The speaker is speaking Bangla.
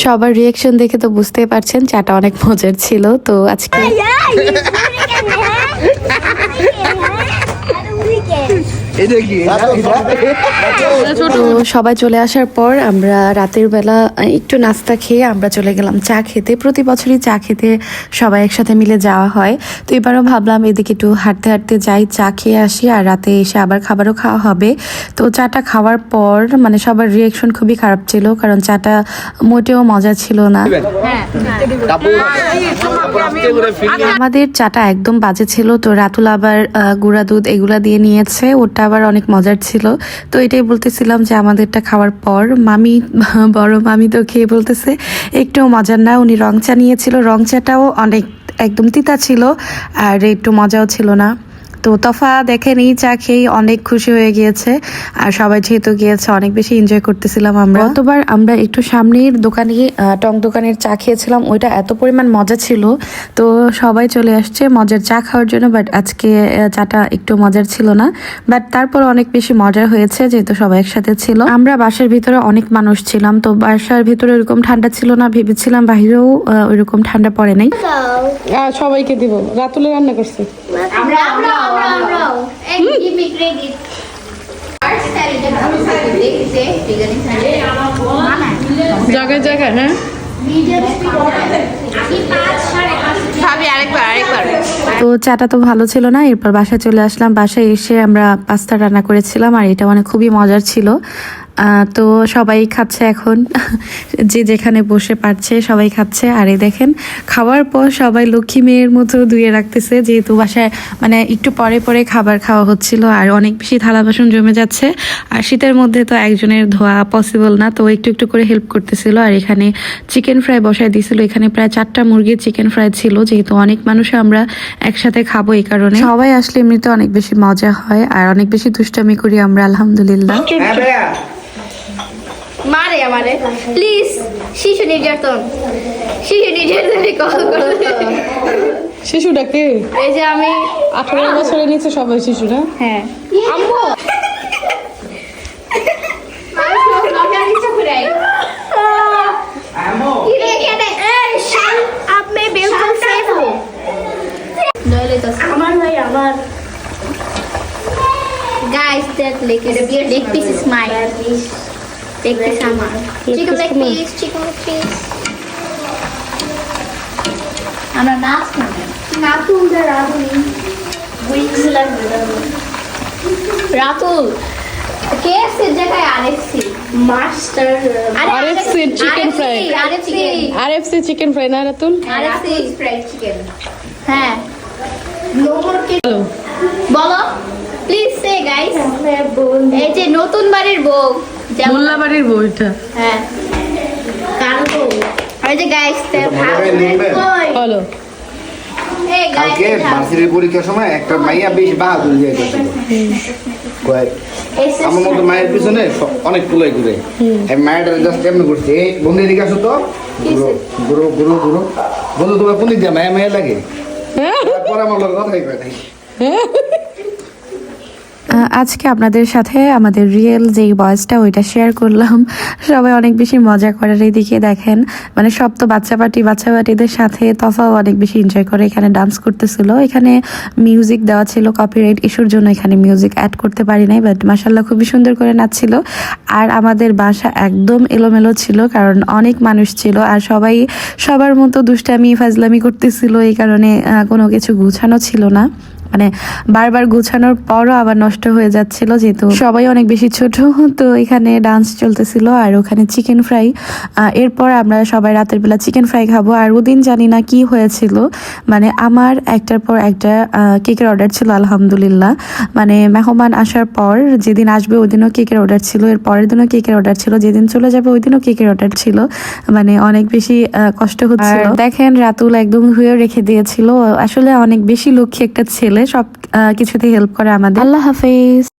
সবার রিয়াকশন দেখে তো বুঝতেই পারছেন চাটা অনেক মজার ছিল। তো আজকে তো সবাই চলে আসার পর আমরা রাতের বেলা একটু নাস্তা খেয়ে আমরা চলে গেলাম চা খেতে। প্রতি বছরই চা খেতে সবাই একসাথে মিলে যাওয়া হয়। তো এবারও ভাবলাম এদিকে একটু হাঁটতে হাঁটতে যাই, চা খেয়ে আসি, আর রাতে এসে আবার খাবারও খাওয়া হবে। তো চাটা খাওয়ার পর মানে সবার রিয়াকশন খুবই খারাপ ছিল, কারণ চাটা মোটেও মজা ছিল না। আমাদের চাটা একদম বাজে ছিল। তো রাতুল আবার গুঁড়া দুধ এগুলা দিয়ে নিয়েছে, ওটা আবার অনেক মজার ছিল। তো এটাই বলতেছিলাম যে আমাদেরটা খাওয়ার পর মামি, বড় মামি তো খেয়ে বলতেছে একটু মজার না। উনি রং চা নিয়েছিল, রং চাটাও অনেক একদম তিতা ছিল আর একটু মজাও ছিল না। তো তফা দেখেন এই চা খেয়ে অনেক খুশি হয়ে গিয়েছে, আর সবাই যেহেতু গিয়েছে অনেক বেশি এনজয় করতেছিলাম আমরা। গতবার আমরা একটু সামনের দোকানে টং দোকানের চা খেয়েছিলাম, ওইটা এত পরিমাণ মজা ছিল। তো সবাই চলে আসছে মজার চা খাওয়ার জন্য, বাট আজকে চাটা একটু মজার ছিল না, বাট তারপর অনেক বেশি মজা হয়েছে যেহেতু সবাই একসাথে ছিল। আমরা বাসার ভিতরে অনেক মানুষ ছিলাম, তো বাসার ভিতরে ওইরকম ঠান্ডা ছিল না, ভেবেছিলাম বাহিরেও ওইরকম ঠান্ডা পড়ে নাই। সবাইকে দিব, রাতুলে রান্না করছে। জায়গায় জায়গায় হ্যাঁ তো চাটা তো ভালো ছিল না। এরপর বাসায় চলে আসলাম, বাসায় এসে আমরা পাস্তা রান্না করেছিলাম আর এটা মানে খুবই মজার ছিল। তো সবাই খাচ্ছে এখন, যে যেখানে বসে পারছে সবাই খাচ্ছে। আর এই দেখেন খাওয়ার পর সবাই লক্ষ্মী মেয়ের মতো ধুয়ে রাখতেছে, যেহেতু বাসায় মানে একটু পরে পরে খাবার খাওয়া হচ্ছিল আর অনেক বেশি থালা বাসন জমে যাচ্ছে, আর শীতের মধ্যে তো একজনের ধোয়া পসিবল না, তো একটু একটু করে হেল্প করতেছিল। আর এখানে চিকেন ফ্রাই বসায় দিয়েছিল, এখানে প্রায় 4টা মুরগির চিকেন ফ্রাই ছিল, যেহেতু অনেক মানুষ আমরা একসাথে খাবো এই কারণে। সবাই আসলে এমনিতে অনেক বেশি মজা হয় আর অনেক বেশি দুষ্টামি করি আমরা আলহামদুলিল্লাহ। মারে আমারে প্লিজ, শিশু নির্যাতন কল করতে। শিশুটাকে এই যে আমি 18 বছরের নিচে সবাই শিশুরা। হ্যাঁ আম্মু Guys, that leg piece is mine. Leg piece আমার. Chicken leg piece. আমরা নাচ না তুলতে রাতুল উইংস লাগবে রাতুল KFC এর জায়গায় RFC master RFC chicken fry RFC chicken fry না রাতুল RFC ফ্রাইড চিকেন। হ্যাঁ নো মোর বলো প্লিজ সে গাইস। এই যে নতুন বাড়ির বউ, মোল্লা বাড়ির বউ এটা। হ্যাঁ কার বউ? এই যে গাইস বলো। এই গাইস কালকে ভার্সিটির পরীক্ষার সময় একটা মাইয়া বেশ বাহাদুর হয়ে গেছে, আমার মতো মায়ের পিছনে অনেক কুলাই ঘুরে। মায়েরটা জাস্ট এমনি করছে, এই বন্ধু এদিকে আসো তো, ঘুরো ঘুরো ঘুরো বন্ধু, তোমার কোন দিক দিয়ে মায়া মায়া লাগে, তারপর আমার লোক কথাই কয় নাই। আজকে আপনাদের সাথে আমাদের রিয়েল যেই ভয়েসটা ওইটা শেয়ার করলাম। সবাই অনেক বেশি মজা করার এইদিকে দেখেন, মানে সব তো বাচ্চা পার্টিদের সাথে তফাও অনেক বেশি এনজয় করে, এখানে ডান্স করতেছিল। এখানে মিউজিক দেওয়া ছিল, কপিরাইট ইস্যুর জন্য এখানে মিউজিক অ্যাড করতে পারি নাই, বাট মাশাআল্লাহ খুবই সুন্দর করে নাচছিল। আর আমাদের বাসা একদম এলোমেলো ছিল, কারণ অনেক মানুষ ছিল আর সবাই সবার মতো দুষ্টামি ফাজলামি করতেছিল, এই কারণে কোনো কিছু গুছানো ছিল না। মানে বারবার গুছানোর পরও আবার নষ্ট হয়ে যাচ্ছিল, যেহেতু সবাই অনেক বেশি ছোট। তো এখানে ডান্স চলতেছিল আর ওখানে চিকেন ফ্রাই। এরপর আমরা সবাই রাতের বেলা চিকেন ফ্রাই খাবো। আর ওদিন জানি না কি হয়েছিল, মানে আমার একটার পর একটা কেকের অর্ডার ছিল আলহামদুলিল্লাহ। মানে মেহমান আসার পর যেদিন আসবে ওই দিনও কেকের অর্ডার ছিল, এর পরের দিনও কেকের অর্ডার ছিল, যেদিন চলে যাবে ওই দিনও কেকের অর্ডার ছিল। মানে অনেক বেশি কষ্ট হচ্ছিল। দেখেন রাতুল একদম ধুয়ে রেখে দিয়েছিল, আসলে অনেক বেশি লক্ষ্মী একটা ছেলে, সব কিছুতে হেল্প করে আমাদের। আল্লাহ হাফেজ।